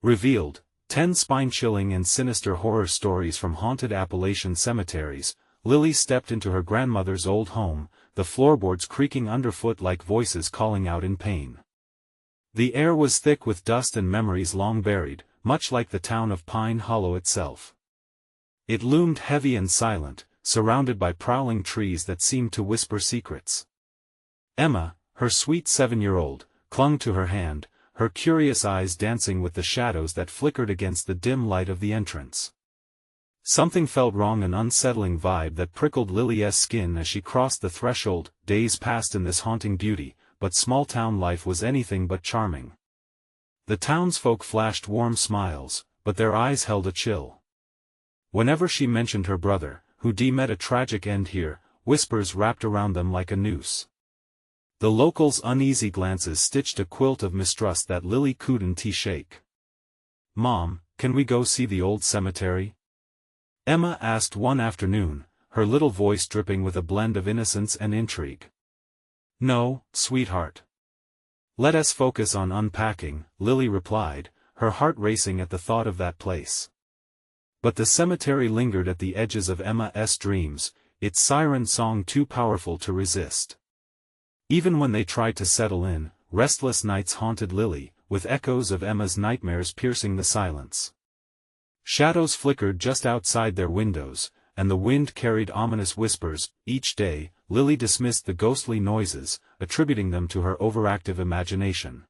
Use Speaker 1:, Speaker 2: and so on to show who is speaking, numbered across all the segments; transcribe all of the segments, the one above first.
Speaker 1: Revealed, 10 spine-chilling and sinister horror stories from haunted Appalachian cemeteries. Lily stepped into her grandmother's old home, the floorboards creaking underfoot like voices calling out in pain. The air was thick with dust and memories long buried, much like the town of Pine Hollow itself. It loomed heavy and silent, surrounded by prowling trees that seemed to whisper secrets. Emma, her sweet 7-year-old, clung to her hand, her curious eyes dancing with the shadows that flickered against the dim light of the entrance. Something felt wrong, an unsettling vibe that prickled Lily's skin as she crossed the threshold. Days passed in this haunting beauty, but small-town life was anything but charming. The townsfolk flashed warm smiles, but their eyes held a chill. Whenever she mentioned her brother, who met a tragic end here, whispers wrapped around them like a noose. The locals' uneasy glances stitched a quilt of mistrust that Lily couldn't shake. "Mom, can we go see the old cemetery?" Emma asked one afternoon, her little voice dripping with a blend of innocence and intrigue. "No, sweetheart. Let us focus on unpacking," Lily replied, her heart racing at the thought of that place. But the cemetery lingered at the edges of Emma's dreams, its siren song too powerful to resist. Even when they tried to settle in, restless nights haunted Lily, with echoes of Emma's nightmares piercing the silence. Shadows flickered just outside their windows, and the wind carried ominous whispers. Each day, Lily dismissed the ghostly noises, attributing them to her overactive imagination.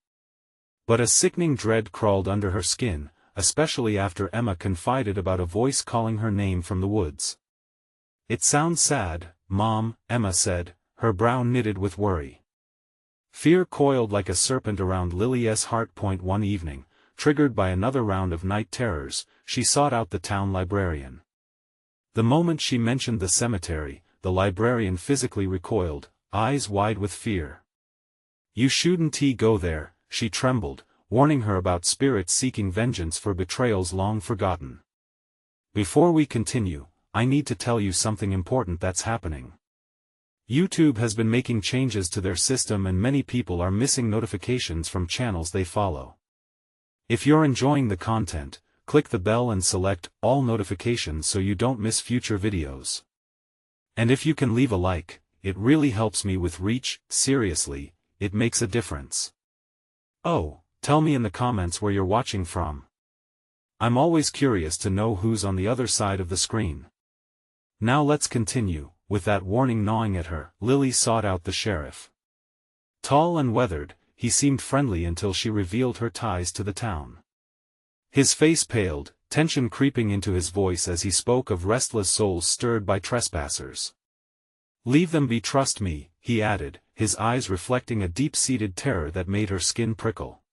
Speaker 1: But a sickening dread crawled under her skin, especially after Emma confided about a voice calling her name from the woods. "It sounds sad, Mom," Emma said, her brow knitted with worry. Fear coiled like a serpent around Lily's heart. One evening, triggered by another round of night terrors, she sought out the town librarian. The moment she mentioned the cemetery, the librarian physically recoiled, eyes wide with fear. "You shouldn't go there," she trembled, warning her about spirits seeking vengeance for betrayals long forgotten. "Before we continue, I need to tell you something important that's happening. YouTube has been making changes to their system and many people are missing notifications from channels they follow. If you're enjoying the content, click the bell and select all notifications so you don't miss future videos. And if you can leave a like, it really helps me with reach. Seriously, it makes a difference. Oh, tell me in the comments where you're watching from. I'm always curious to know who's on the other side of the screen. Now let's continue." With that warning gnawing at her, Lily sought out the sheriff. Tall and weathered, he seemed friendly until she revealed her ties to the town. His face paled, tension creeping into his voice as he spoke of restless souls stirred by trespassers. "Leave them be, trust me," he added, his eyes reflecting a deep-seated terror that made her skin prickle.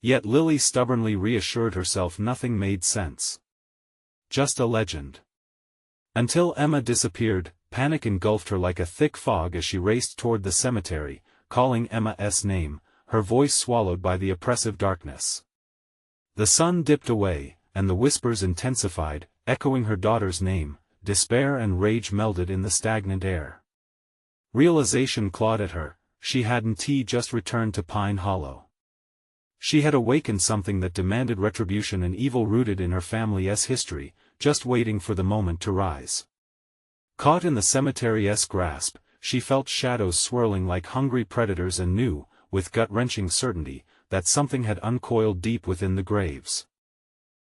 Speaker 1: Yet Lily stubbornly reassured herself nothing made sense. Just a legend. Until Emma disappeared, panic engulfed her like a thick fog as she raced toward the cemetery, calling Emma's name, her voice swallowed by the oppressive darkness. The sun dipped away, and the whispers intensified, echoing her daughter's name. Despair and rage melded in the stagnant air. Realization clawed at her, she hadn't just returned to Pine Hollow. She had awakened something that demanded retribution, an evil rooted in her family's history, just waiting for the moment to rise. Caught in the cemetery's grasp, she felt shadows swirling like hungry predators and knew, with gut-wrenching certainty, that something had uncoiled deep within the graves.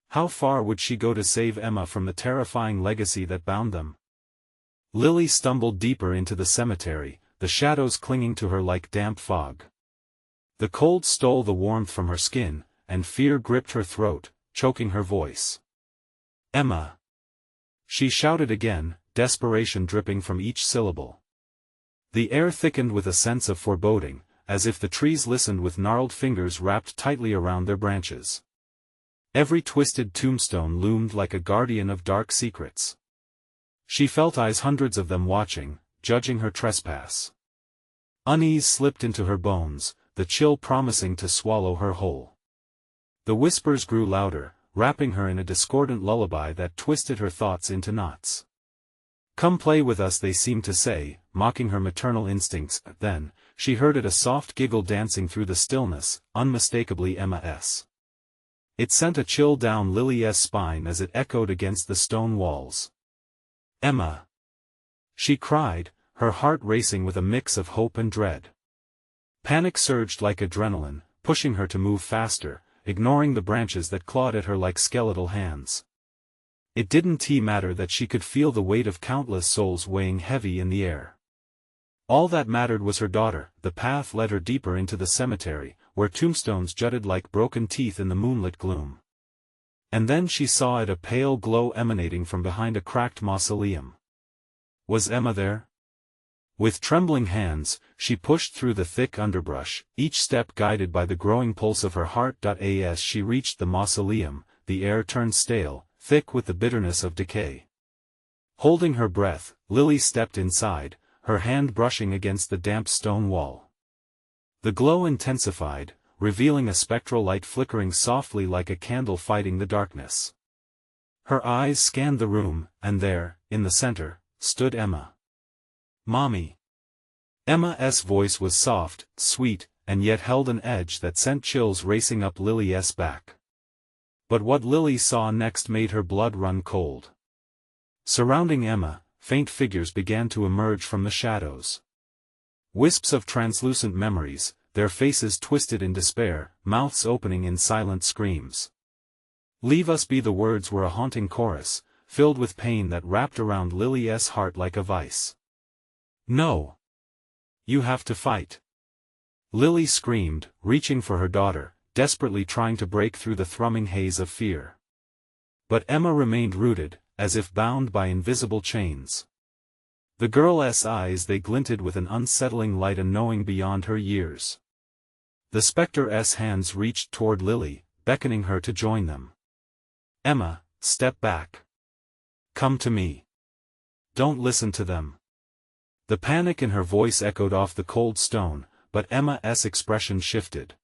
Speaker 1: How far would she go to save Emma from the terrifying legacy that bound them? Lily stumbled deeper into the cemetery, the shadows clinging to her like damp fog. The cold stole the warmth from her skin, and fear gripped her throat, choking her voice. "Emma!" she shouted again, desperation dripping from each syllable. The air thickened with a sense of foreboding, as if the trees listened with gnarled fingers wrapped tightly around their branches. Every twisted tombstone loomed like a guardian of dark secrets. She felt eyes, hundreds of them watching, judging her trespass. Unease slipped into her bones, the chill promising to swallow her whole. The whispers grew louder, wrapping her in a discordant lullaby that twisted her thoughts into knots. "Come play with us," they seemed to say, mocking her maternal instincts. Then, she heard a soft giggle dancing through the stillness, unmistakably Emma's. It sent a chill down Lily's spine as it echoed against the stone walls. "Emma!" she cried, her heart racing with a mix of hope and dread. Panic surged like adrenaline, pushing her to move faster, ignoring the branches that clawed at her like skeletal hands. It didn't matter that she could feel the weight of countless souls weighing heavy in the air. All that mattered was her daughter. The path led her deeper into the cemetery, where tombstones jutted like broken teeth in the moonlit gloom. And then she saw it, a pale glow emanating from behind a cracked mausoleum. Was Emma there? With trembling hands, she pushed through the thick underbrush, each step guided by the growing pulse of her heart. As she reached the mausoleum, the air turned stale, thick with the bitterness of decay. Holding her breath, Lily stepped inside, her hand brushing against the damp stone wall. The glow intensified, revealing a spectral light flickering softly like a candle fighting the darkness. Her eyes scanned the room, and there, in the center, stood Emma. "Mommy." Emma's voice was soft, sweet, and yet held an edge that sent chills racing up Lily's back. But what Lily saw next made her blood run cold. Surrounding Emma, faint figures began to emerge from the shadows. Wisps of translucent memories, their faces twisted in despair, mouths opening in silent screams. "Leave us be," the words were a haunting chorus, filled with pain that wrapped around Lily's heart like a vice. "No. You have to fight." Lily screamed, reaching for her daughter, desperately trying to break through the thrumming haze of fear. But Emma remained rooted, as if bound by invisible chains. The girl's eyes, they glinted with an unsettling light, a knowing beyond her years. The spectre's hands reached toward Lily, beckoning her to join them. "Emma, step back. Come to me. Don't listen to them." The panic in her voice echoed off the cold stone, but Emma's expression shifted.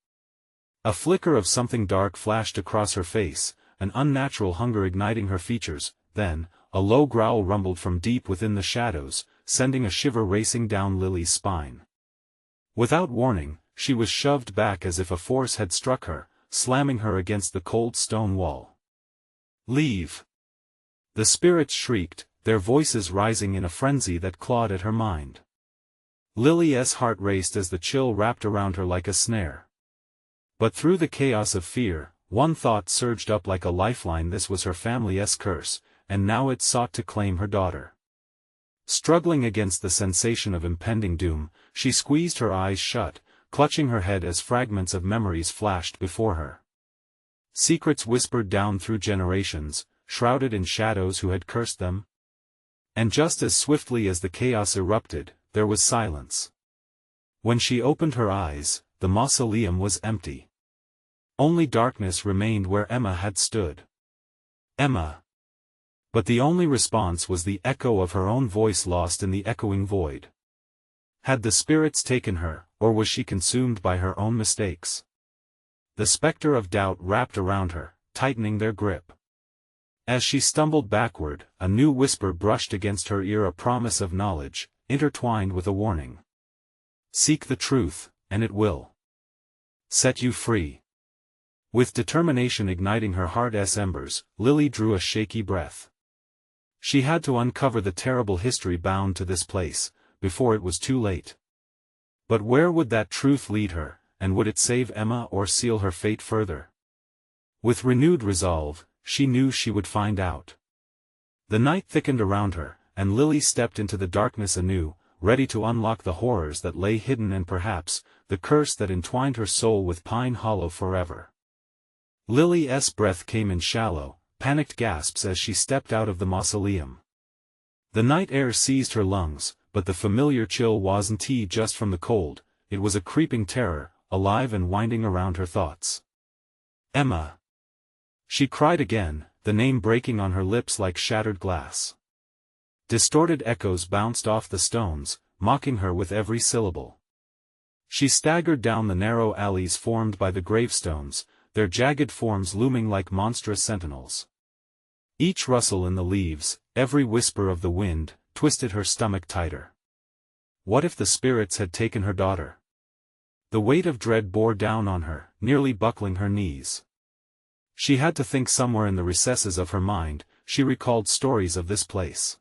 Speaker 1: A flicker of something dark flashed across her face, an unnatural hunger igniting her features. Then, a low growl rumbled from deep within the shadows, sending a shiver racing down Lily's spine. Without warning, she was shoved back as if a force had struck her, slamming her against the cold stone wall. "Leave!" The spirits shrieked, their voices rising in a frenzy that clawed at her mind. Lily's heart raced as the chill wrapped around her like a snare. But through the chaos of fear, one thought surged up like a lifeline: this was her family's curse, and now it sought to claim her daughter. Struggling against the sensation of impending doom, she squeezed her eyes shut, clutching her head as fragments of memories flashed before her. Secrets whispered down through generations, shrouded in shadows who had cursed them. And just as swiftly as the chaos erupted, there was silence. When she opened her eyes, the mausoleum was empty. Only darkness remained where Emma had stood. "Emma." But the only response was the echo of her own voice lost in the echoing void. Had the spirits taken her, or was she consumed by her own mistakes? The specter of doubt wrapped around her, tightening their grip. As she stumbled backward, a new whisper brushed against her ear, a promise of knowledge, intertwined with a warning. "Seek the truth, and it will set you free." With determination igniting her heart's embers, Lily drew a shaky breath. She had to uncover the terrible history bound to this place, before it was too late. But where would that truth lead her, and would it save Emma or seal her fate further? With renewed resolve, she knew she would find out. The night thickened around her, and Lily stepped into the darkness anew, ready to unlock the horrors that lay hidden and perhaps, the curse that entwined her soul with Pine Hollow forever. Lily's breath came in shallow, panicked gasps as she stepped out of the mausoleum. The night air seized her lungs, but the familiar chill wasn't just from the cold, it was a creeping terror, alive and winding around her thoughts. "Emma!" she cried again, the name breaking on her lips like shattered glass. Distorted echoes bounced off the stones, mocking her with every syllable. She staggered down the narrow alleys formed by the gravestones, their jagged forms looming like monstrous sentinels. Each rustle in the leaves, every whisper of the wind, twisted her stomach tighter. What if the spirits had taken her daughter? The weight of dread bore down on her, nearly buckling her knees. She had to think. Somewhere in the recesses of her mind, she recalled stories of this place.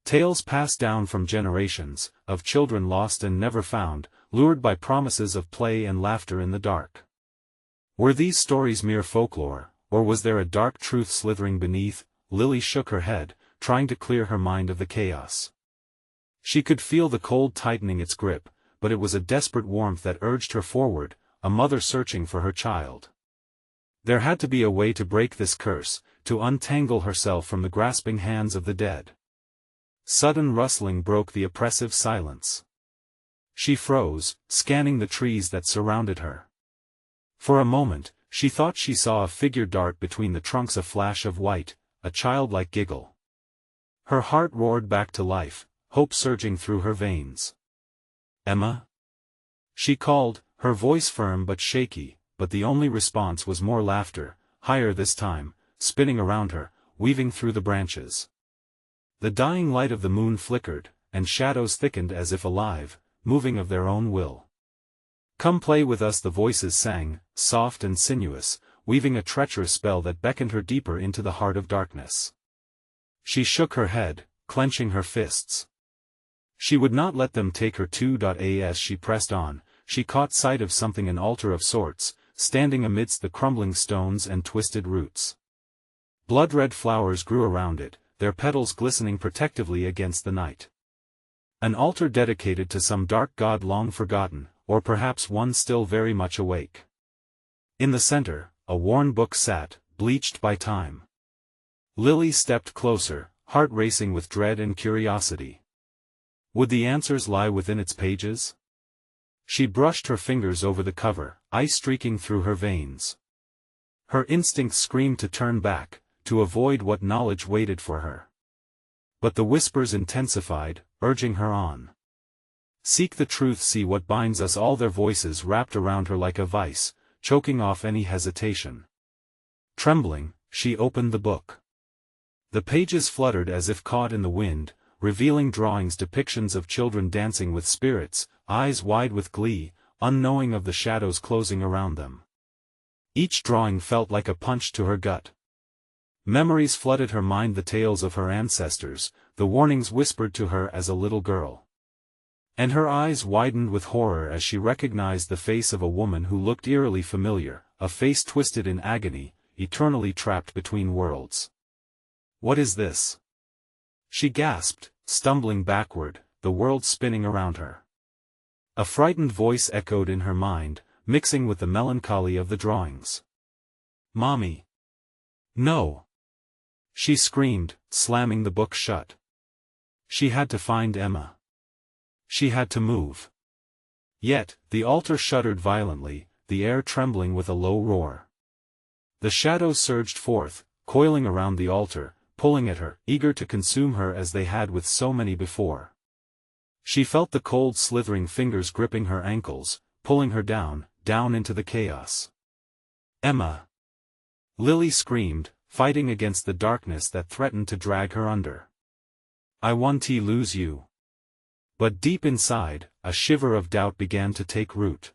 Speaker 1: Tales passed down from generations, of children lost and never found, lured by promises of play and laughter in the dark. Were these stories mere folklore, or was there a dark truth slithering beneath? Lily shook her head, trying to clear her mind of the chaos. She could feel the cold tightening its grip, but it was a desperate warmth that urged her forward, a mother searching for her child. There had to be a way to break this curse, to untangle herself from the grasping hands of the dead. Sudden rustling broke the oppressive silence. She froze, scanning the trees that surrounded her. For a moment, she thought she saw a figure dart between the trunks, a flash of white, a childlike giggle. Her heart roared back to life, hope surging through her veins. "Emma?" she called, her voice firm but shaky, but the only response was more laughter, higher this time, spinning around her, weaving through the branches. The dying light of the moon flickered, and shadows thickened as if alive, moving of their own will. "Come play with us," the voices sang, soft and sinuous, weaving a treacherous spell that beckoned her deeper into the heart of darkness. She shook her head, clenching her fists. She would not let them take her to. As she pressed on, she caught sight of something, an altar of sorts, standing amidst the crumbling stones and twisted roots. Blood-red flowers grew around it, their petals glistening protectively against the night. An altar dedicated to some dark god long forgotten, or perhaps one still very much awake. In the center, a worn book sat, bleached by time. Lily stepped closer, heart racing with dread and curiosity. Would the answers lie within its pages? She brushed her fingers over the cover, ice streaking through her veins. Her instincts screamed to turn back, to avoid what knowledge waited for her. But the whispers intensified, urging her on. "Seek the truth, see what binds us all." Their voices wrapped around her like a vice, choking off any hesitation. Trembling, she opened the book. The pages fluttered as if caught in the wind, revealing drawings, depictions of children dancing with spirits, eyes wide with glee, unknowing of the shadows closing around them. Each drawing felt like a punch to her gut. Memories flooded her mind, the tales of her ancestors, the warnings whispered to her as a little girl. And her eyes widened with horror as she recognized the face of a woman who looked eerily familiar, a face twisted in agony, eternally trapped between worlds. "What is this?" she gasped, stumbling backward, the world spinning around her. A frightened voice echoed in her mind, mixing with the melancholy of the drawings. "Mommy! No!" she screamed, slamming the book shut. She had to find Emma. She had to move. Yet, the altar shuddered violently, the air trembling with a low roar. The shadows surged forth, coiling around the altar, pulling at her, eager to consume her as they had with so many before. She felt the cold slithering fingers gripping her ankles, pulling her down, down into the chaos. "Emma!" Lily screamed, fighting against the darkness that threatened to drag her under. "I want to lose you." But deep inside, a shiver of doubt began to take root.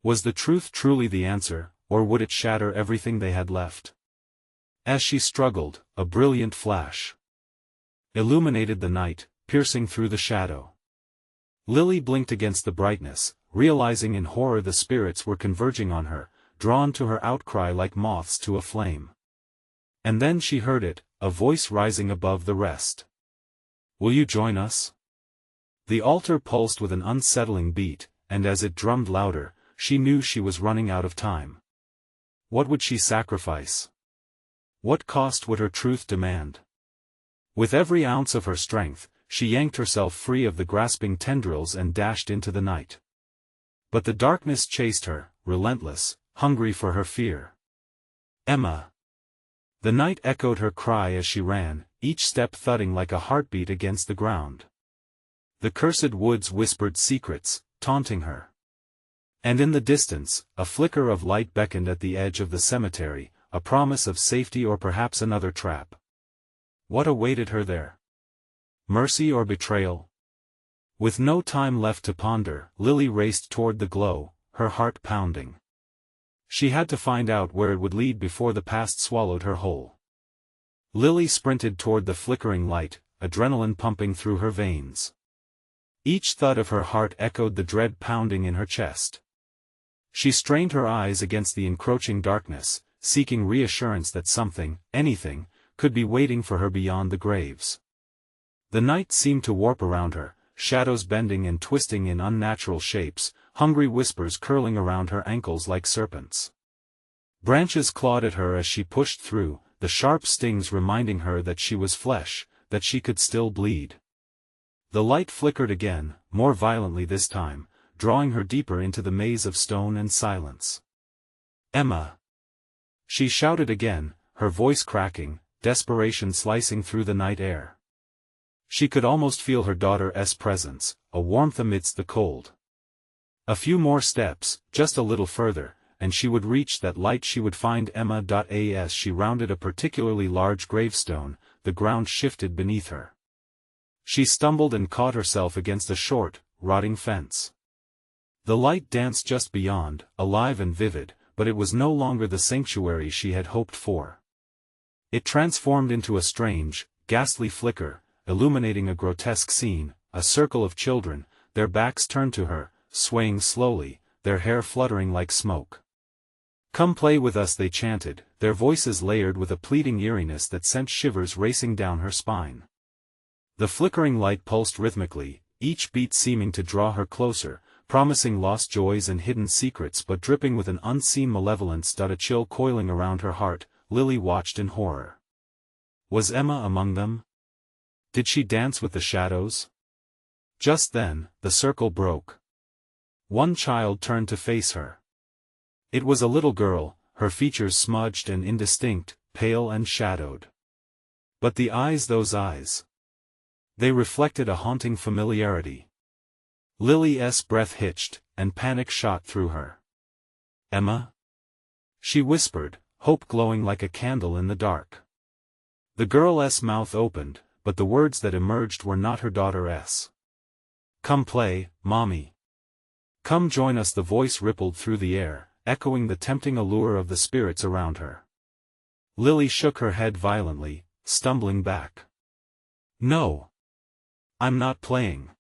Speaker 1: Was the truth truly the answer, or would it shatter everything they had left? As she struggled, a brilliant flash illuminated the night, piercing through the shadow. Lily blinked against the brightness, realizing in horror the spirits were converging on her, drawn to her outcry like moths to a flame. And then she heard it, a voice rising above the rest. "Will you join us?" The altar pulsed with an unsettling beat, and as it drummed louder, she knew she was running out of time. What would she sacrifice? What cost would her truth demand? With every ounce of her strength, she yanked herself free of the grasping tendrils and dashed into the night. But the darkness chased her, relentless, hungry for her fear. "Emma!" The night echoed her cry as she ran, each step thudding like a heartbeat against the ground. The cursed woods whispered secrets, taunting her. And in the distance, a flicker of light beckoned at the edge of the cemetery, a promise of safety or perhaps another trap. What awaited her there? Mercy or betrayal? With no time left to ponder, Lily raced toward the glow, her heart pounding. She had to find out where it would lead before the past swallowed her whole. Lily sprinted toward the flickering light, adrenaline pumping through her veins. Each thud of her heart echoed the dread pounding in her chest. She strained her eyes against the encroaching darkness, seeking reassurance that something, anything, could be waiting for her beyond the graves. The night seemed to warp around her, shadows bending and twisting in unnatural shapes, hungry whispers curling around her ankles like serpents. Branches clawed at her as she pushed through, the sharp stings reminding her that she was flesh, that she could still bleed. The light flickered again, more violently this time, drawing her deeper into the maze of stone and silence. "Emma!" She shouted again, her voice cracking, desperation slicing through the night air. She could almost feel her daughter's presence, a warmth amidst the cold. A few more steps, just a little further, and she would reach that light. She would find Emma. As she rounded a particularly large gravestone, the ground shifted beneath her. She stumbled and caught herself against a short, rotting fence. The light danced just beyond, alive and vivid, but it was no longer the sanctuary she had hoped for. It transformed into a strange, ghastly flicker, illuminating a grotesque scene, a circle of children, their backs turned to her, swaying slowly, their hair fluttering like smoke. "Come play with us," they chanted, their voices layered with a pleading eeriness that sent shivers racing down her spine. The flickering light pulsed rhythmically, each beat seeming to draw her closer, promising lost joys and hidden secrets but dripping with an unseen malevolence. A chill coiling around her heart, Lily watched in horror. Was Emma among them? Did she dance with the shadows? Just then, the circle broke. One child turned to face her. It was a little girl, her features smudged and indistinct, pale and shadowed. But the eyes, those eyes. They reflected a haunting familiarity. Lily's breath hitched, and panic shot through her. "Emma?" she whispered, hope glowing like a candle in the dark. The girl's mouth opened, but the words that emerged were not her daughter's. "Come play, Mommy. Come join us." The voice rippled through the air, echoing the tempting allure of the spirits around her. Lily shook her head violently, stumbling back. "No. I'm not playing.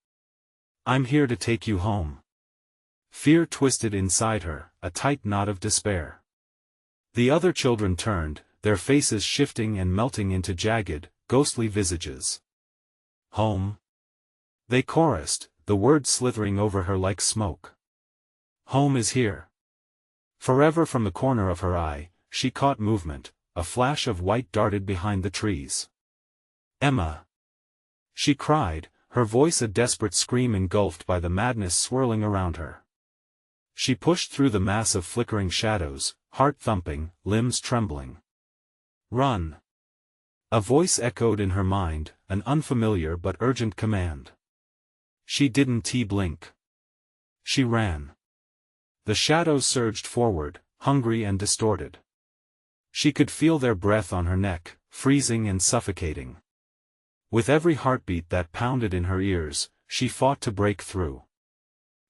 Speaker 1: I'm here to take you home." Fear twisted inside her, a tight knot of despair. The other children turned, their faces shifting and melting into jagged, ghostly visages. "Home?" they chorused, the words slithering over her like smoke. "Home is here." Forever. From the corner of her eye, she caught movement, a flash of white darted behind the trees. "Emma!" she cried, her voice a desperate scream engulfed by the madness swirling around her. She pushed through the mass of flickering shadows, heart thumping, limbs trembling. "Run!" a voice echoed in her mind, an unfamiliar but urgent command. She didn't blink. She ran. The shadows surged forward, hungry and distorted. She could feel their breath on her neck, freezing and suffocating. With every heartbeat that pounded in her ears, she fought to break through.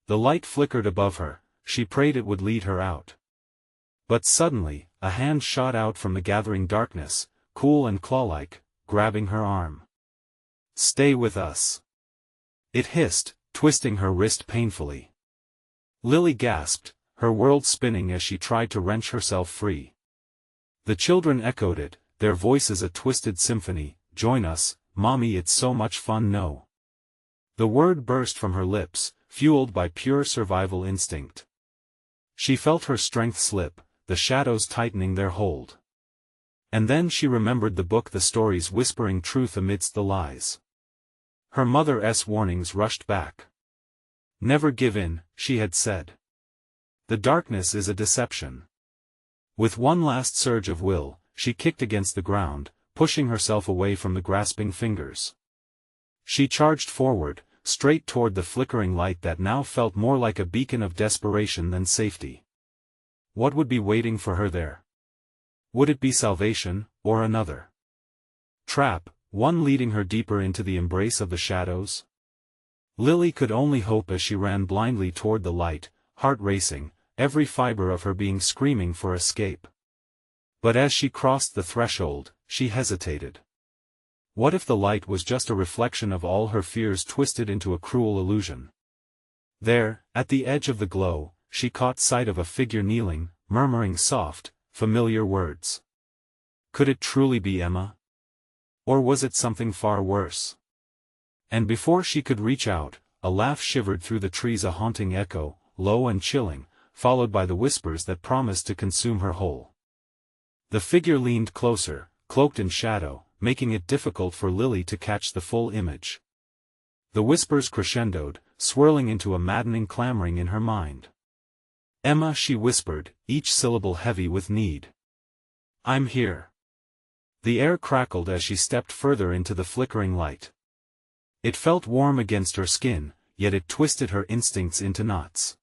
Speaker 1: The light flickered above her, she prayed it would lead her out. But suddenly, a hand shot out from the gathering darkness, cool and claw-like, grabbing her arm. "Stay with us," it hissed, twisting her wrist painfully. Lily gasped, her world spinning as she tried to wrench herself free. The children echoed it, their voices a twisted symphony. "Join us, Mommy, it's so much fun." "No." The word burst from her lips, fueled by pure survival instinct. She felt her strength slip, the shadows tightening their hold. And then she remembered the book, the stories whispering truth amidst the lies. Her mother's warnings rushed back. "Never give in," she had said. "The darkness is a deception." With one last surge of will, she kicked against the ground, pushing herself away from the grasping fingers. She charged forward, straight toward the flickering light that now felt more like a beacon of desperation than safety. What would be waiting for her there? Would it be salvation, or another trap, one leading her deeper into the embrace of the shadows? Lily could only hope as she ran blindly toward the light, heart racing, every fiber of her being screaming for escape. But as she crossed the threshold, she hesitated. What if the light was just a reflection of all her fears twisted into a cruel illusion? There, at the edge of the glow, she caught sight of a figure kneeling, murmuring soft, familiar words. Could it truly be Emma? Or was it something far worse? And before she could reach out, a laugh shivered through the trees, a haunting echo, low and chilling, followed by the whispers that promised to consume her whole. The figure leaned closer, cloaked in shadow, making it difficult for Lily to catch the full image. The whispers crescendoed, swirling into a maddening clamoring in her mind. "Emma," she whispered, each syllable heavy with need. "I'm here." The air crackled as she stepped further into the flickering light. It felt warm against her skin, yet it twisted her instincts into knots.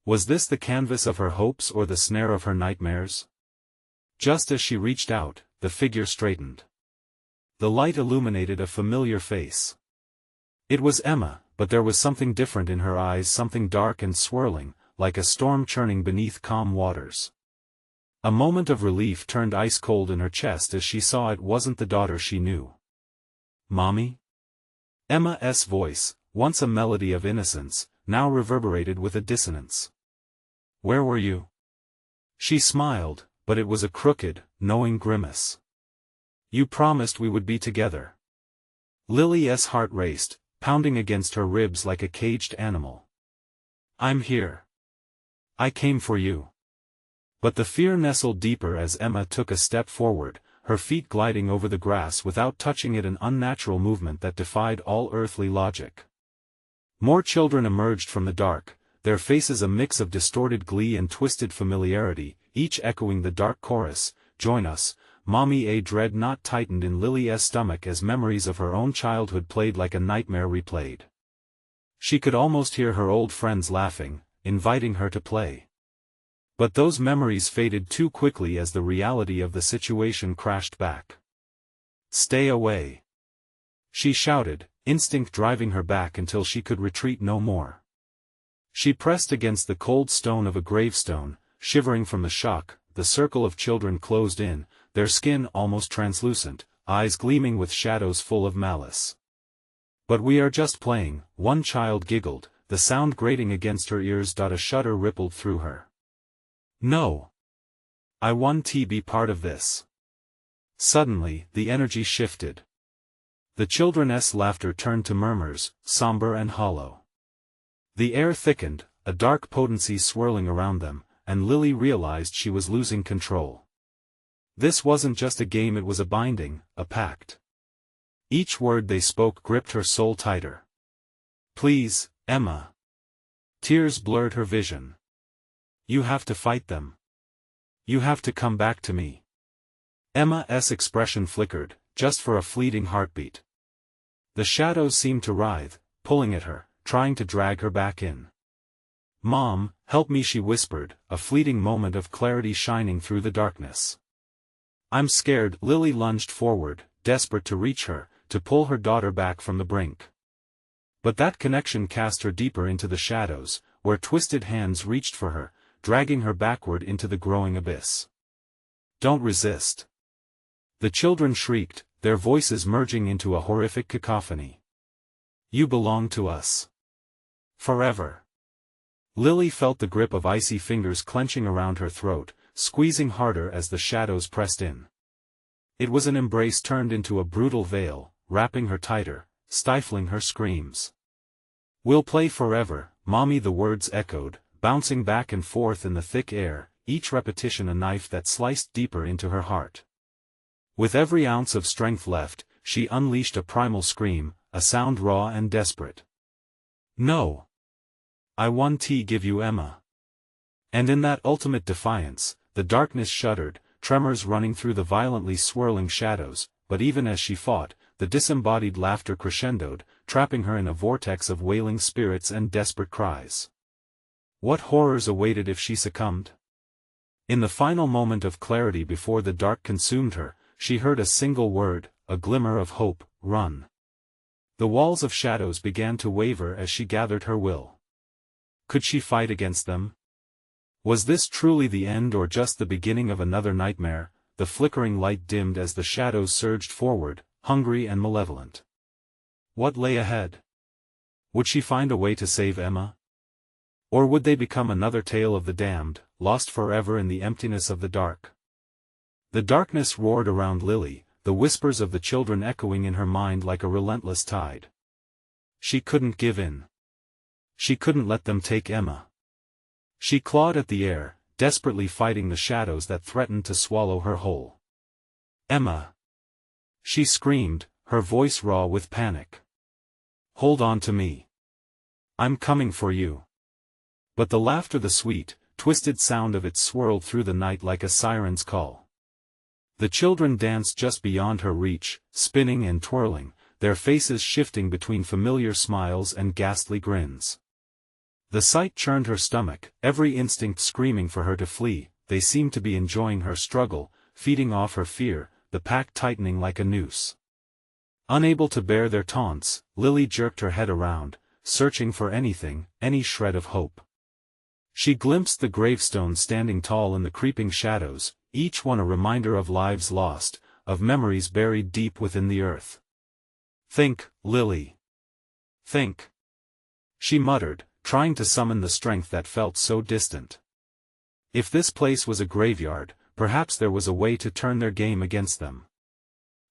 Speaker 1: Was this the canvas of her hopes or the snare of her nightmares? Just as she reached out, the figure straightened. The light illuminated a familiar face. It was Emma, but there was something different in her eyes, something dark and swirling, like a storm churning beneath calm waters. A moment of relief turned ice-cold in her chest as she saw it wasn't the daughter she knew. "Mommy?" Emma's voice, once a melody of innocence, now reverberated with a dissonance. "Where were you?" She smiled, but it was a crooked, knowing grimace. "You promised we would be together." Lily's heart raced, pounding against her ribs like a caged animal. "I'm here. I came for you." But the fear nestled deeper as Emma took a step forward, her feet gliding over the grass without touching it, an unnatural movement that defied all earthly logic. More children emerged from the dark, their faces a mix of distorted glee and twisted familiarity, each echoing the dark chorus, "Join us, Mommy." A dread knot tightened in Lily's stomach as memories of her own childhood played like a nightmare replayed. She could almost hear her old friends laughing, inviting her to play. But those memories faded too quickly as the reality of the situation crashed back. "Stay away!" she shouted, instinct driving her back until she could retreat no more. She pressed against the cold stone of a gravestone, shivering from the shock. The circle of children closed in, their skin almost translucent, eyes gleaming with shadows full of malice. "But we are just playing," one child giggled, the sound grating against her ears. A shudder rippled through her. "No. I want to be part of this." Suddenly, the energy shifted. The children's laughter turned to murmurs, somber and hollow. The air thickened, a dark potency swirling around them, and Lily realized she was losing control. This wasn't just a game, it was a binding, a pact. Each word they spoke gripped her soul tighter. "Please, Emma." Tears blurred her vision. "You have to fight them. You have to come back to me." Emma's expression flickered, just for a fleeting heartbeat. The shadows seemed to writhe, pulling at her, trying to drag her back in. "Mom, help me," she whispered, a fleeting moment of clarity shining through the darkness. "I'm scared." Lily lunged forward, desperate to reach her, to pull her daughter back from the brink. But that connection cast her deeper into the shadows, where twisted hands reached for her, dragging her backward into the growing abyss. "Don't resist!" The children shrieked, their voices merging into a horrific cacophony. "You belong to us. Forever." Lily felt the grip of icy fingers clenching around her throat, squeezing harder as the shadows pressed in. It was an embrace turned into a brutal veil, wrapping her tighter, stifling her screams. "We'll play forever, Mommy," the words echoed, bouncing back and forth in the thick air, each repetition a knife that sliced deeper into her heart. With every ounce of strength left, she unleashed a primal scream, a sound raw and desperate. "No! I want to give you Emma." And in that ultimate defiance, the darkness shuddered, tremors running through the violently swirling shadows, but even as she fought, the disembodied laughter crescendoed, trapping her in a vortex of wailing spirits and desperate cries. What horrors awaited if she succumbed? In the final moment of clarity before the dark consumed her, she heard a single word, a glimmer of hope: run. The walls of shadows began to waver as she gathered her will. Could she fight against them? Was this truly the end or just the beginning of another nightmare? The flickering light dimmed as the shadows surged forward, hungry and malevolent. What lay ahead? Would she find a way to save Emma? Or would they become another tale of the damned, lost forever in the emptiness of the dark? The darkness roared around Lily, the whispers of the children echoing in her mind like a relentless tide. She couldn't give in. She couldn't let them take Emma. She clawed at the air, desperately fighting the shadows that threatened to swallow her whole. Emma! She screamed, her voice raw with panic. Hold on to me. I'm coming for you. But the laughter, the sweet, twisted sound of it swirled through the night like a siren's call. The children danced just beyond her reach, spinning and twirling, their faces shifting between familiar smiles and ghastly grins. The sight churned her stomach, every instinct screaming for her to flee. They seemed to be enjoying her struggle, feeding off her fear, the pack tightening like a noose. Unable to bear their taunts, Lily jerked her head around, searching for anything, any shred of hope. She glimpsed the gravestones standing tall in the creeping shadows, each one a reminder of lives lost, of memories buried deep within the earth. Think, Lily. Think. She muttered, trying to summon the strength that felt so distant. If this place was a graveyard, perhaps there was a way to turn their game against them.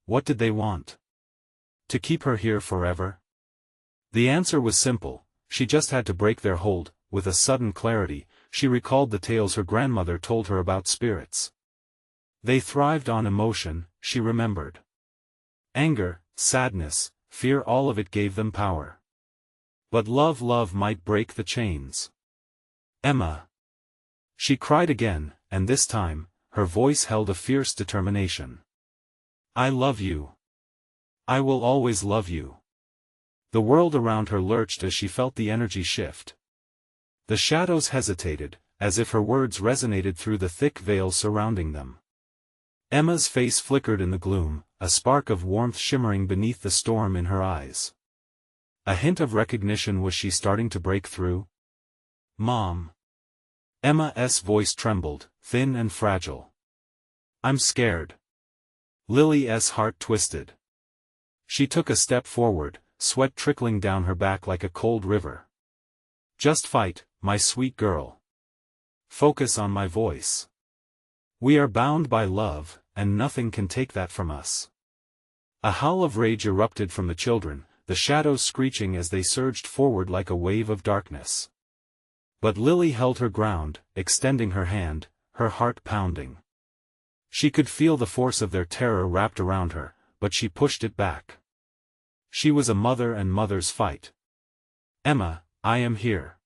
Speaker 1: What did they want? To keep her here forever? The answer was simple, she just had to break their hold. With a sudden clarity, she recalled the tales her grandmother told her about spirits. They thrived on emotion, she remembered. Anger, sadness, fear, all of it gave them power. But love might break the chains. Emma! She cried again, and this time, her voice held a fierce determination. I love you. I will always love you. The world around her lurched as she felt the energy shift. The shadows hesitated, as if her words resonated through the thick veil surrounding them. Emma's face flickered in the gloom, a spark of warmth shimmering beneath the storm in her eyes. A hint of recognition. Was she starting to break through? Mom. Emma's voice trembled, thin and fragile. I'm scared. Lily's heart twisted. She took a step forward, sweat trickling down her back like a cold river. Just fight, my sweet girl. Focus on my voice. We are bound by love, and nothing can take that from us. A howl of rage erupted from the children, the shadows screeching as they surged forward like a wave of darkness. But Lily held her ground, extending her hand, her heart pounding. She could feel the force of their terror wrapped around her, but she pushed it back. She was a mother, and mothers fight. Emma, I am here.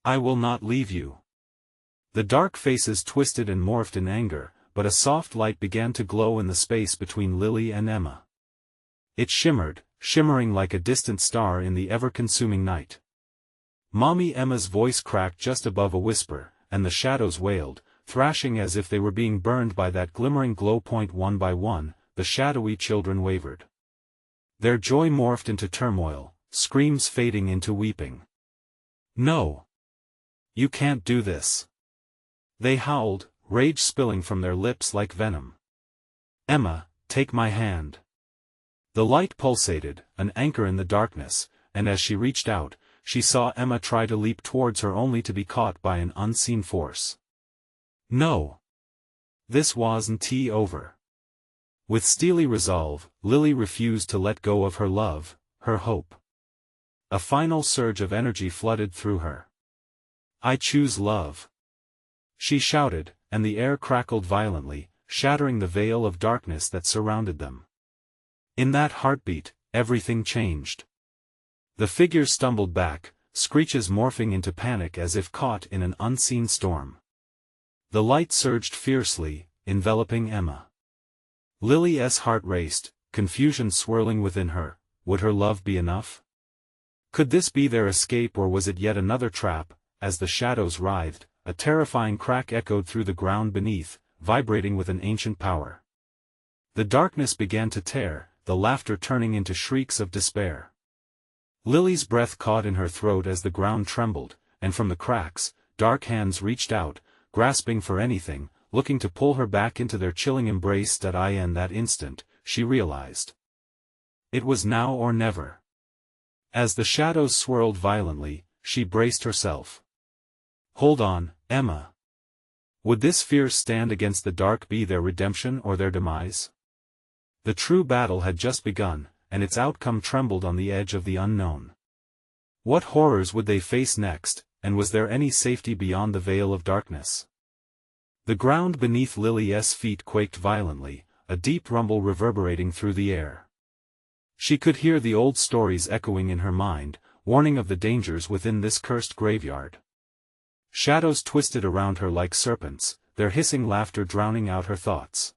Speaker 1: I will not leave you. The dark faces twisted and morphed in anger, but a soft light began to glow in the space between Lily and Emma. It shimmered, shimmering like a distant star in the ever-consuming night. Mommy Emma's voice cracked just above a whisper, and the shadows wailed, thrashing as if they were being burned by that glimmering glow. One by one, the shadowy children wavered. Their joy morphed into turmoil, screams fading into weeping. No! You can't do this! They howled, rage spilling from their lips like venom. Emma, take my hand. The light pulsated, an anchor in the darkness, and as she reached out, she saw Emma try to leap towards her only to be caught by an unseen force. No! This wasn't over. With steely resolve, Lily refused to let go of her love, her hope. A final surge of energy flooded through her. I choose love. She shouted, and the air crackled violently, shattering the veil of darkness that surrounded them. In that heartbeat, everything changed. The figures stumbled back, screeches morphing into panic as if caught in an unseen storm. The light surged fiercely, enveloping Emma. Lily's heart raced, confusion swirling within her. Would her love be enough? Could this be their escape, or was it yet another trap? As the shadows writhed, a terrifying crack echoed through the ground beneath, vibrating with an ancient power. The darkness began to tear, the laughter turning into shrieks of despair. Lily's breath caught in her throat as the ground trembled, and from the cracks, dark hands reached out, grasping for anything, looking to pull her back into their chilling embrace. In that instant, she realized. It was now or never. As the shadows swirled violently, she braced herself. Hold on, Emma. Would this fear stand against the dark be their redemption or their demise? The true battle had just begun, and its outcome trembled on the edge of the unknown. What horrors would they face next, and was there any safety beyond the veil of darkness? The ground beneath Lily's feet quaked violently, a deep rumble reverberating through the air. She could hear the old stories echoing in her mind, warning of the dangers within this cursed graveyard. Shadows twisted around her like serpents, their hissing laughter drowning out her thoughts.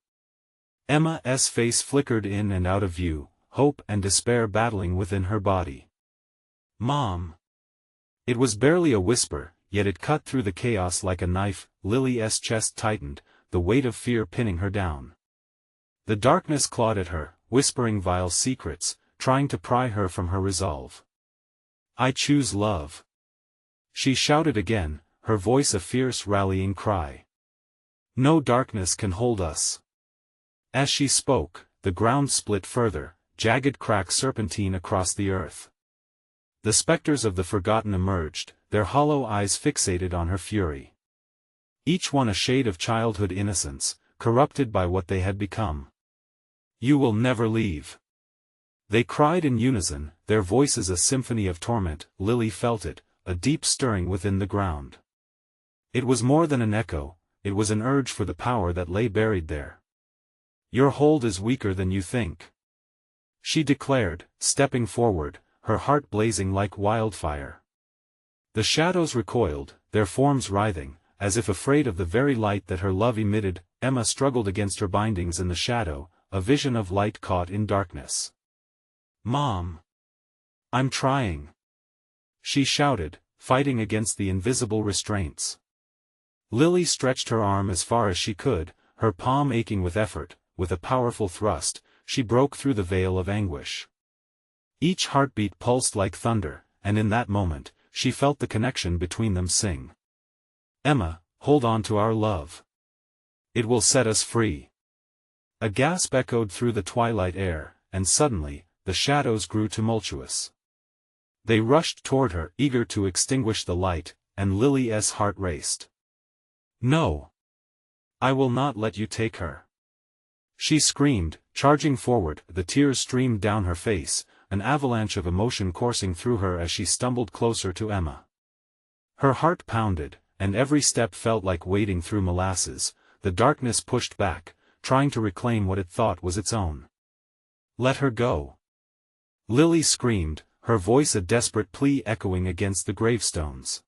Speaker 1: Emma's face flickered in and out of view, hope and despair battling within her body. "Mom!" It was barely a whisper, yet it cut through the chaos like a knife. Lily's chest tightened, the weight of fear pinning her down. The darkness clawed at her, whispering vile secrets, trying to pry her from her resolve. "I choose love," she shouted again, her voice a fierce rallying cry. "No darkness can hold us." As she spoke, the ground split further, jagged cracks serpentine across the earth. The specters of the forgotten emerged, their hollow eyes fixated on her fury. Each one a shade of childhood innocence, corrupted by what they had become. "You will never leave," they cried in unison, their voices a symphony of torment. Lily felt it, a deep stirring within the ground. It was more than an echo, it was an urge for the power that lay buried there. "Your hold is weaker than you think," she declared, stepping forward, her heart blazing like wildfire. The shadows recoiled, their forms writhing, as if afraid of the very light that her love emitted. Emma struggled against her bindings in the shadow, a vision of light caught in darkness. "Mom! I'm trying," she shouted, fighting against the invisible restraints. Lily stretched her arm as far as she could, her palm aching with effort. With a powerful thrust, she broke through the veil of anguish. Each heartbeat pulsed like thunder, and in that moment, she felt the connection between them sing. "Emma, hold on to our love. It will set us free." A gasp echoed through the twilight air, and suddenly, the shadows grew tumultuous. They rushed toward her, eager to extinguish the light, and Lily's heart raced. "No! I will not let you take her!" she screamed, charging forward. The tears streamed down her face, an avalanche of emotion coursing through her as she stumbled closer to Emma. Her heart pounded, and every step felt like wading through molasses. The darkness pushed back, trying to reclaim what it thought was its own. "Let her go!" Lily screamed, her voice a desperate plea echoing against the gravestones.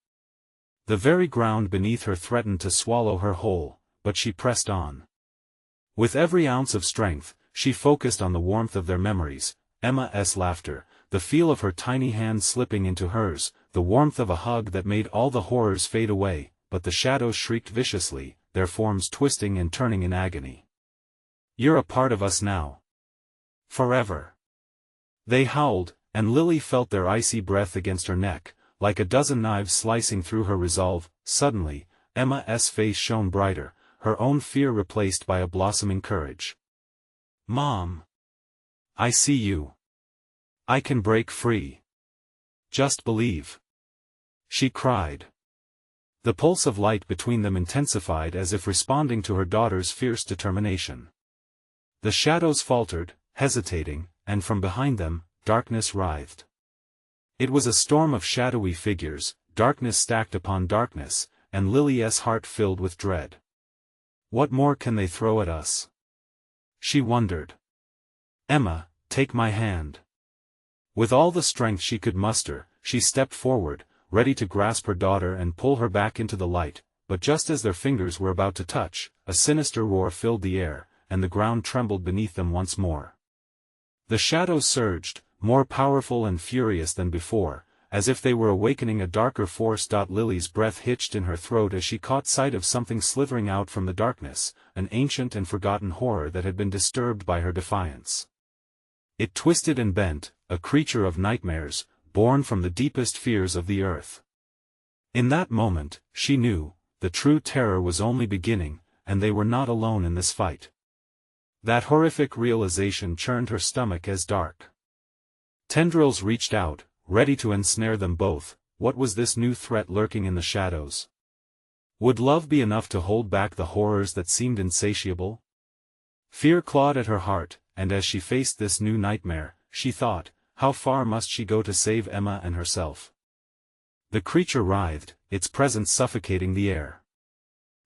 Speaker 1: The very ground beneath her threatened to swallow her whole, but she pressed on. With every ounce of strength, she focused on the warmth of their memories, Emma's laughter, the feel of her tiny hand slipping into hers, the warmth of a hug that made all the horrors fade away. But the shadows shrieked viciously, their forms twisting and turning in agony. "You're a part of us now. Forever!" they howled, and Lily felt their icy breath against her neck, like a dozen knives slicing through her resolve. Suddenly, Emma's face shone brighter, her own fear replaced by a blossoming courage. "Mom! I see you. I can break free. Just believe," she cried. The pulse of light between them intensified as if responding to her daughter's fierce determination. The shadows faltered, hesitating, and from behind them, darkness writhed. It was a storm of shadowy figures, darkness stacked upon darkness, and Lily's heart filled with dread. What more can they throw at us? She wondered. "Emma, take my hand." With all the strength she could muster, she stepped forward, ready to grasp her daughter and pull her back into the light, but just as their fingers were about to touch, a sinister roar filled the air, and the ground trembled beneath them once more. The shadows surged, more powerful and furious than before, as if they were awakening a darker force. Lily's breath hitched in her throat as she caught sight of something slithering out from the darkness, an ancient and forgotten horror that had been disturbed by her defiance. It twisted and bent, a creature of nightmares, born from the deepest fears of the earth. In that moment, she knew, the true terror was only beginning, and they were not alone in this fight. That horrific realization churned her stomach as dark tendrils reached out, ready to ensnare them both. What was this new threat lurking in the shadows? Would love be enough to hold back the horrors that seemed insatiable? Fear clawed at her heart, and as she faced this new nightmare, she thought, how far must she go to save Emma and herself? The creature writhed, its presence suffocating the air.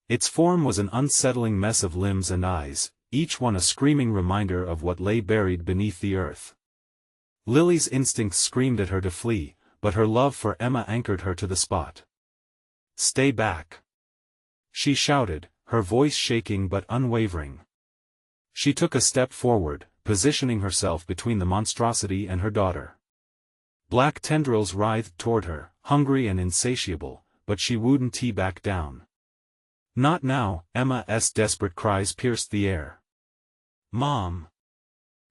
Speaker 1: Its form was an unsettling mess of limbs and eyes, each one a screaming reminder of what lay buried beneath the earth. Lily's instincts screamed at her to flee, but her love for Emma anchored her to the spot. "Stay back!" she shouted, her voice shaking but unwavering. She took a step forward, positioning herself between the monstrosity and her daughter. Black tendrils writhed toward her, hungry and insatiable, but she wouldn't back down. "Not now!" Emma's desperate cries pierced the air. "Mom!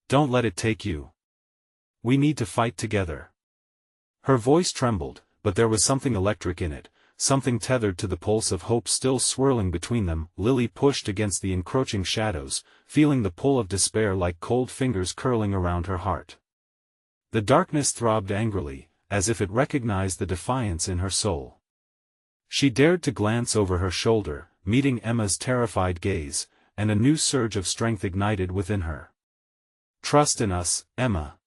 Speaker 1: Don't let it take you. We need to fight together." Her voice trembled, but there was something electric in it, something tethered to the pulse of hope still swirling between them. Lily pushed against the encroaching shadows, feeling the pull of despair like cold fingers curling around her heart. The darkness throbbed angrily, as if it recognized the defiance in her soul. She dared to glance over her shoulder, meeting Emma's terrified gaze, and a new surge of strength ignited within her. "Trust in us, Emma,"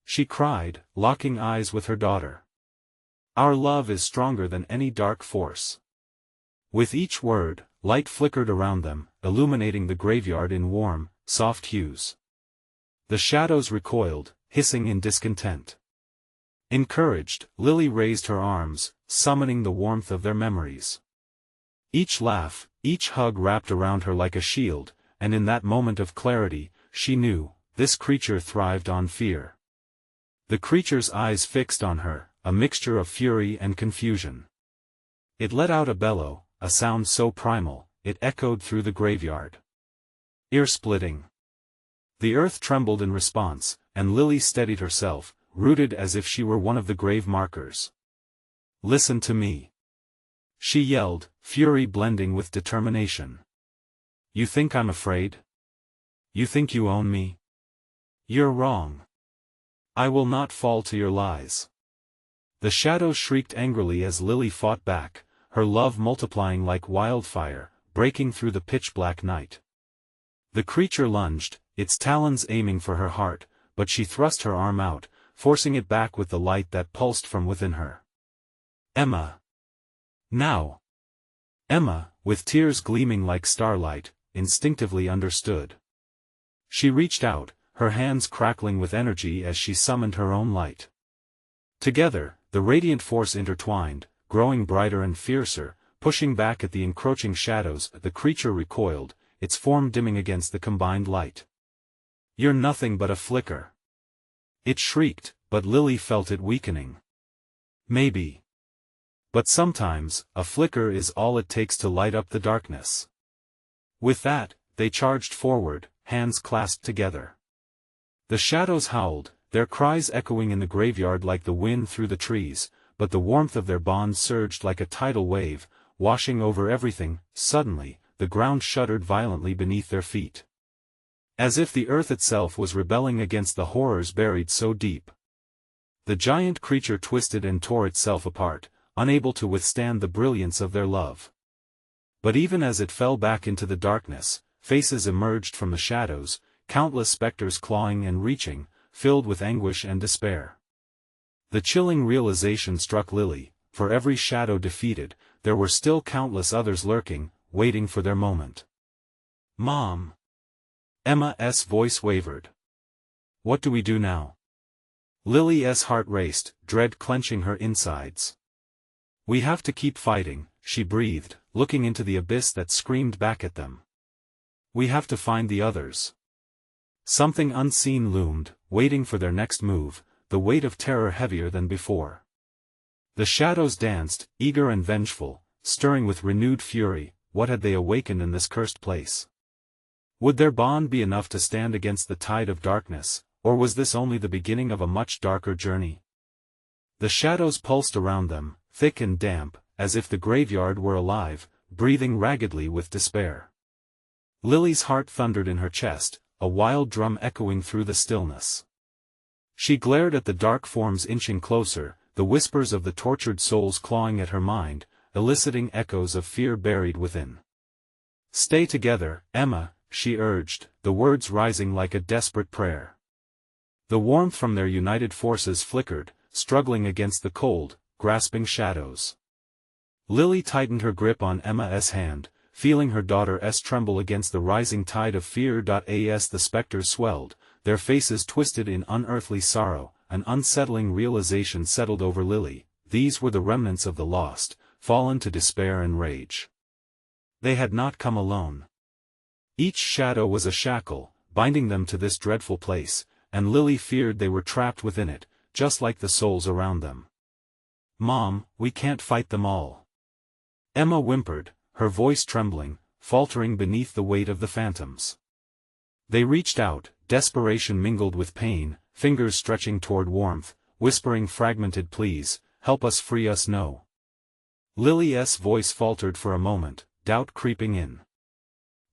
Speaker 1: she cried, locking eyes with her daughter. "Our love is stronger than any dark force." With each word, light flickered around them, illuminating the graveyard in warm, soft hues. The shadows recoiled, hissing in discontent. Encouraged, Lily raised her arms, summoning the warmth of their memories. Each laugh, each hug wrapped around her like a shield, and in that moment of clarity, she knew, this creature thrived on fear. The creature's eyes fixed on her, a mixture of fury and confusion. It let out a bellow, a sound so primal, it echoed through the graveyard. Ear-splitting. The earth trembled in response, and Lily steadied herself, rooted as if she were one of the grave markers. "Listen to me," she yelled, fury blending with determination. "You think I'm afraid? You think you own me? You're wrong. I will not fall to your lies." The shadows shrieked angrily as Lily fought back, her love multiplying like wildfire, breaking through the pitch-black night. The creature lunged, its talons aiming for her heart, but she thrust her arm out, forcing it back with the light that pulsed from within her. "Emma! Now!" Emma, with tears gleaming like starlight, instinctively understood. She reached out, her hands crackling with energy as she summoned her own light. Together, the radiant force intertwined, growing brighter and fiercer, pushing back at the encroaching shadows. The creature recoiled, its form dimming against the combined light. "You're nothing but a flicker," it shrieked, but Lily felt it weakening. "Maybe. But sometimes, a flicker is all it takes to light up the darkness." With that, they charged forward, hands clasped together. The shadows howled, their cries echoing in the graveyard like the wind through the trees, but the warmth of their bond surged like a tidal wave, washing over everything. Suddenly, the ground shuddered violently beneath their feet. As if the earth itself was rebelling against the horrors buried so deep. The giant creature twisted and tore itself apart, unable to withstand the brilliance of their love. But even as it fell back into the darkness, faces emerged from the shadows, countless specters clawing and reaching, filled with anguish and despair. The chilling realization struck Lily, for every shadow defeated, there were still countless others lurking, waiting for their moment. "Mom!" Emma's voice wavered. "What do we do now?" Lily's heart raced, dread clenching her insides. "We have to keep fighting," she breathed, looking into the abyss that screamed back at them. "We have to find the others." Something unseen loomed, waiting for their next move, the weight of terror heavier than before. The shadows danced, eager and vengeful, stirring with renewed fury. What had they awakened in this cursed place? Would their bond be enough to stand against the tide of darkness, or was this only the beginning of a much darker journey? The shadows pulsed around them, thick and damp, as if the graveyard were alive, breathing raggedly with despair. Lily's heart thundered in her chest, a wild drum echoing through the stillness. She glared at the dark forms inching closer, the whispers of the tortured souls clawing at her mind, eliciting echoes of fear buried within. "Stay together, Emma," she urged, the words rising like a desperate prayer. The warmth from their united forces flickered, struggling against the cold, grasping shadows. Lily tightened her grip on Emma's hand, feeling her daughter's tremble against the rising tide of fear. As the specters swelled, their faces twisted in unearthly sorrow, an unsettling realization settled over Lily: these were the remnants of the lost, fallen to despair and rage. They had not come alone. Each shadow was a shackle, binding them to this dreadful place, and Lily feared they were trapped within it, just like the souls around them. "Mom, we can't fight them all," Emma whimpered, her voice trembling, faltering beneath the weight of the phantoms. They reached out, desperation mingled with pain, fingers stretching toward warmth, whispering fragmented pleas, "Help us, free us." "No." Lily's voice faltered for a moment, doubt creeping in.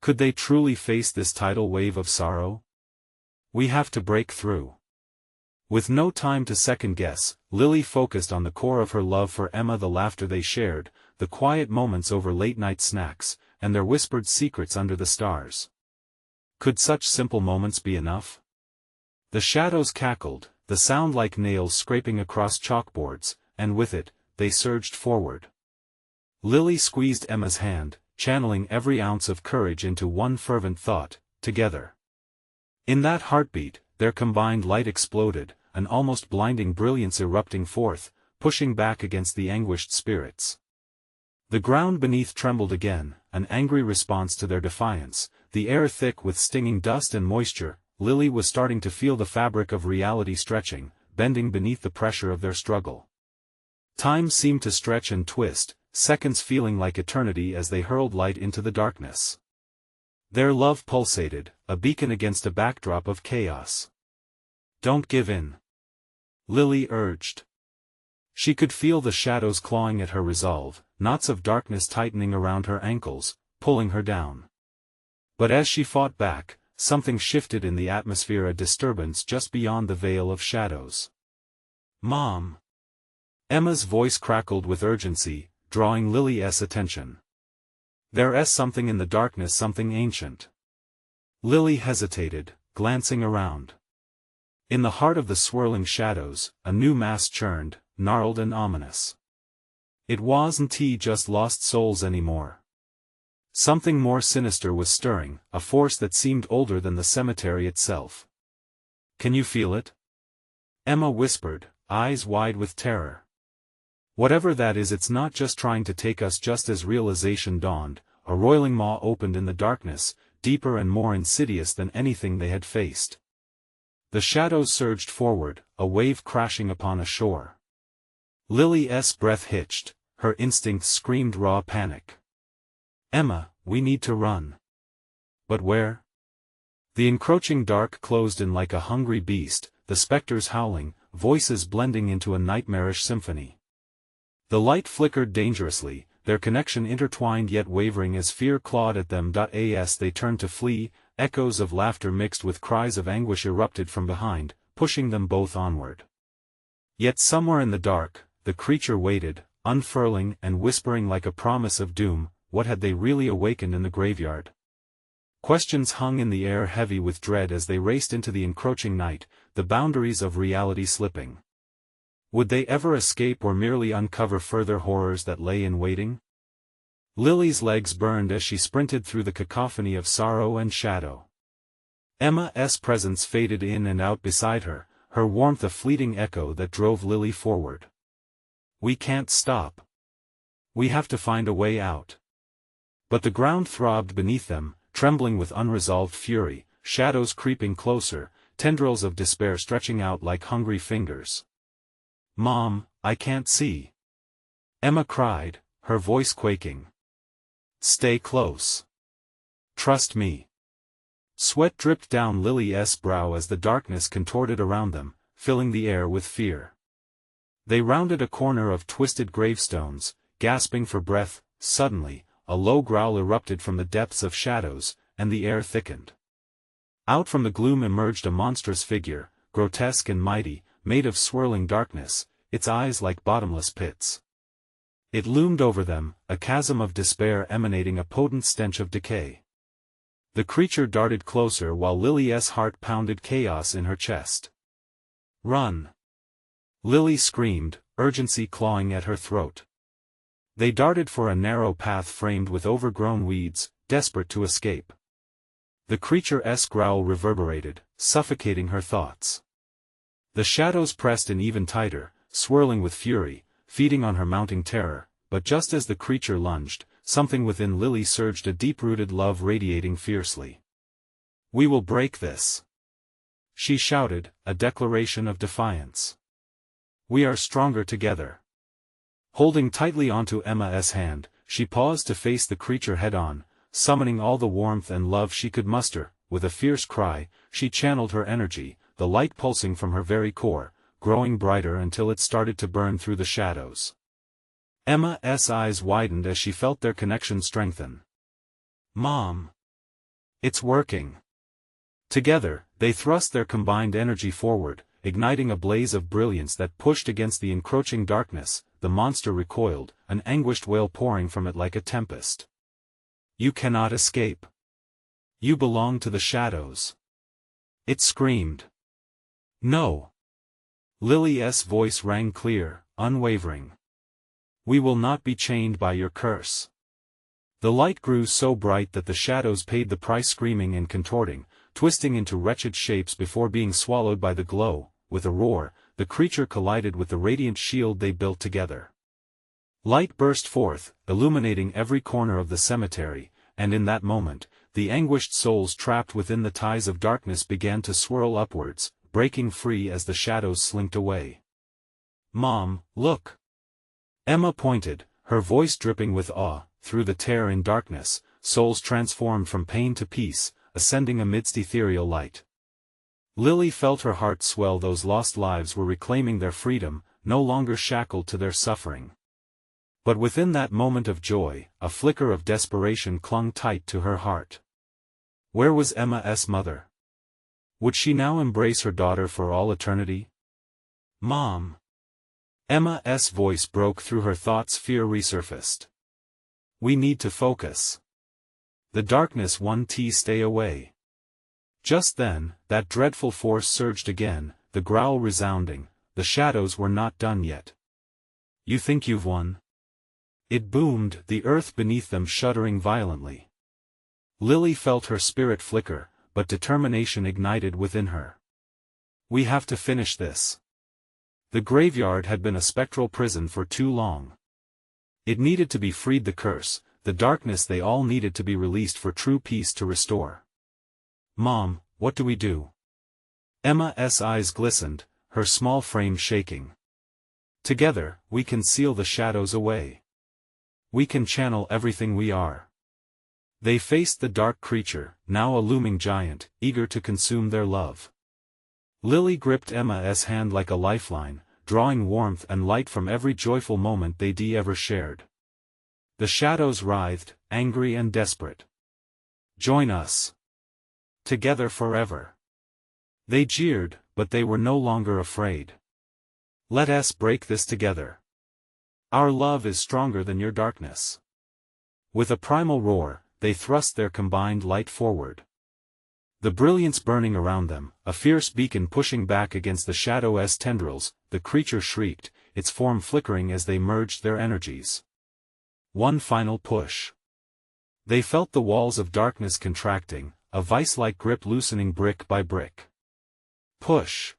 Speaker 1: Could they truly face this tidal wave of sorrow? "We have to break through." With no time to second-guess, Lily focused on the core of her love for Emma: the laughter they shared, the quiet moments over late-night snacks, and their whispered secrets under the stars. Could such simple moments be enough? The shadows cackled, the sound like nails scraping across chalkboards, and with it, they surged forward. Lily squeezed Emma's hand, channeling every ounce of courage into one fervent thought: together. In that heartbeat, their combined light exploded, an almost blinding brilliance erupting forth, pushing back against the anguished spirits. The ground beneath trembled again, an angry response to their defiance, the air thick with stinging dust and moisture. Lily was starting to feel the fabric of reality stretching, bending beneath the pressure of their struggle. Time seemed to stretch and twist, seconds feeling like eternity as they hurled light into the darkness. Their love pulsated, a beacon against a backdrop of chaos. "Don't give in," Lily urged. She could feel the shadows clawing at her resolve, knots of darkness tightening around her ankles, pulling her down. But as she fought back, something shifted in the atmosphere, a disturbance just beyond the veil of shadows. "Mom!" Emma's voice crackled with urgency, drawing Lily's attention. "There's something in the darkness, something ancient." Lily hesitated, glancing around. In the heart of the swirling shadows, a new mass churned, gnarled and ominous. It wasn't just lost souls anymore. Something more sinister was stirring, a force that seemed older than the cemetery itself. "Can you feel it?" Emma whispered, eyes wide with terror. "Whatever that is, it's not just trying to take us." Just as realization dawned, a roiling maw opened in the darkness, deeper and more insidious than anything they had faced. The shadows surged forward, a wave crashing upon a shore. Lily's breath hitched, her instincts screamed raw panic. "Emma, we need to run." But where? The encroaching dark closed in like a hungry beast, the specters howling, voices blending into a nightmarish symphony. The light flickered dangerously, their connection intertwined yet wavering as fear clawed at them. As they turned to flee, echoes of laughter mixed with cries of anguish erupted from behind, pushing them both onward. Yet somewhere in the dark, the creature waited, unfurling and whispering like a promise of doom. What had they really awakened in the graveyard? Questions hung in the air, heavy with dread as they raced into the encroaching night, the boundaries of reality slipping. Would they ever escape or merely uncover further horrors that lay in waiting? Lily's legs burned as she sprinted through the cacophony of sorrow and shadow. Emma's presence faded in and out beside her, her warmth a fleeting echo that drove Lily forward. "We can't stop. We have to find a way out." But the ground throbbed beneath them, trembling with unresolved fury, shadows creeping closer, tendrils of despair stretching out like hungry fingers. "Mom, I can't see," Emma cried, her voice quaking. "Stay close. Trust me." Sweat dripped down Lily's brow as the darkness contorted around them, filling the air with fear. They rounded a corner of twisted gravestones, gasping for breath. Suddenly, a low growl erupted from the depths of shadows, and the air thickened. Out from the gloom emerged a monstrous figure, grotesque and mighty, made of swirling darkness, its eyes like bottomless pits. It loomed over them, a chasm of despair emanating a potent stench of decay. The creature darted closer while Lily's heart pounded chaos in her chest. "Run!" Lily screamed, urgency clawing at her throat. They darted for a narrow path framed with overgrown weeds, desperate to escape. The creature's growl reverberated, suffocating her thoughts. The shadows pressed in even tighter, swirling with fury, feeding on her mounting terror, but just as the creature lunged, something within Lily surged, a deep-rooted love radiating fiercely. "We will break this!" she shouted, a declaration of defiance. "We are stronger together." Holding tightly onto Emma's hand, she paused to face the creature head-on, summoning all the warmth and love she could muster. With a fierce cry, she channeled her energy, the light pulsing from her very core, growing brighter until it started to burn through the shadows. Emma's eyes widened as she felt their connection strengthen. "Mom! It's working!" Together, they thrust their combined energy forward, igniting a blaze of brilliance that pushed against the encroaching darkness. The monster recoiled, an anguished wail pouring from it like a tempest. "You cannot escape. You belong to the shadows!" it screamed. "No!" Lily's voice rang clear, unwavering. "We will not be chained by your curse." The light grew so bright that the shadows paid the price, screaming and contorting, twisting into wretched shapes before being swallowed by the glow. With a roar, the creature collided with the radiant shield they built together. Light burst forth, illuminating every corner of the cemetery, and in that moment, the anguished souls trapped within the ties of darkness began to swirl upwards, breaking free as the shadows slinked away. "Mom, look!" Emma pointed, her voice dripping with awe. Through the tear in darkness, souls transformed from pain to peace, ascending amidst ethereal light. Lily felt her heart swell. Those lost lives were reclaiming their freedom, no longer shackled to their suffering. But within that moment of joy, a flicker of desperation clung tight to her heart. Where was Emma's mother? Would she now embrace her daughter for all eternity? "Mom!" Emma's voice broke through her thoughts. Fear resurfaced. "We need to focus. The darkness stay away." Just then, that dreadful force surged again, the growl resounding. The shadows were not done yet. "You think you've won?" it boomed, the earth beneath them shuddering violently. Lily felt her spirit flicker, but determination ignited within her. "We have to finish this." The graveyard had been a spectral prison for too long. It needed to be freed. The curse, the darkness, they all needed to be released for true peace to restore. "Mom, what do we do?" Emma's eyes glistened, her small frame shaking. "Together, we can seal the shadows away. We can channel everything we are." They faced the dark creature, now a looming giant, eager to consume their love. Lily gripped Emma's hand like a lifeline, drawing warmth and light from every joyful moment they'd ever shared. The shadows writhed, angry and desperate. "Join us. Together forever." They jeered, but they were no longer afraid. "Let us break this together. Our love is stronger than your darkness." With a primal roar, they thrust their combined light forward. The brilliance burning around them, a fierce beacon pushing back against the shadow's tendrils. The creature shrieked, its form flickering as they merged their energies. One final push. They felt the walls of darkness contracting, a vice-like grip loosening brick by brick. "Push!"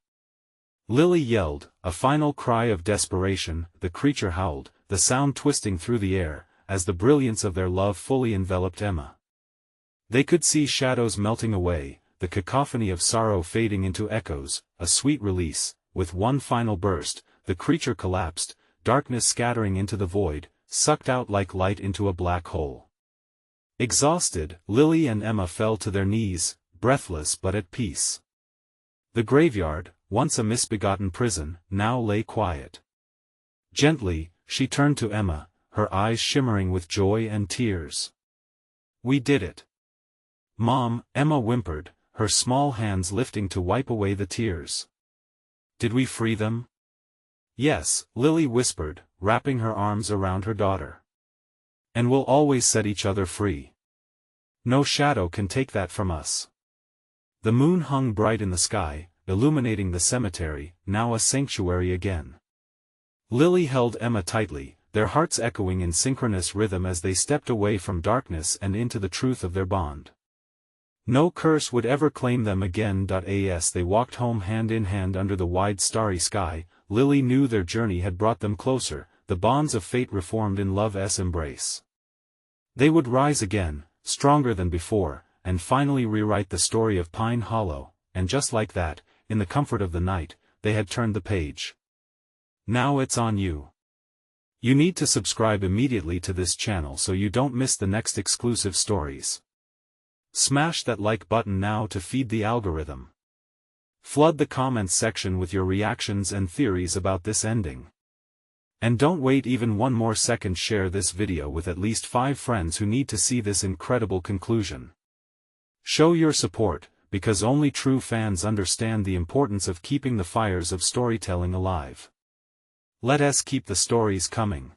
Speaker 1: Lily yelled, a final cry of desperation. The creature howled, the sound twisting through the air, as the brilliance of their love fully enveloped Emma. They could see shadows melting away, the cacophony of sorrow fading into echoes, a sweet release. With one final burst, the creature collapsed, darkness scattering into the void, sucked out like light into a black hole. Exhausted, Lily and Emma fell to their knees, breathless but at peace. The graveyard, once a misbegotten prison, now lay quiet. Gently, she turned to Emma, her eyes shimmering with joy and tears. "We did it. Mom," Emma whimpered, her small hands lifting to wipe away the tears. "Did we free them?" "Yes," Lily whispered, wrapping her arms around her daughter. "And we'll always set each other free. No shadow can take that from us." The moon hung bright in the sky, illuminating the cemetery, now a sanctuary again. Lily held Emma tightly, their hearts echoing in synchronous rhythm as they stepped away from darkness and into the truth of their bond. No curse would ever claim them again. As they walked home hand in hand under the wide starry sky, Lily knew their journey had brought them closer, the bonds of fate reformed in love's embrace. They would rise again, stronger than before, and finally rewrite the story of Pine Hollow, and just like that, in the comfort of the night, they had turned the page. Now it's on you. You need to subscribe immediately to this channel so you don't miss the next exclusive stories. Smash that like button now to feed the algorithm. Flood the comments section with your reactions and theories about this ending. And don't wait even one more second, share this video with at least 5 friends who need to see this incredible conclusion. Show your support, because only true fans understand the importance of keeping the fires of storytelling alive. Let us keep the stories coming.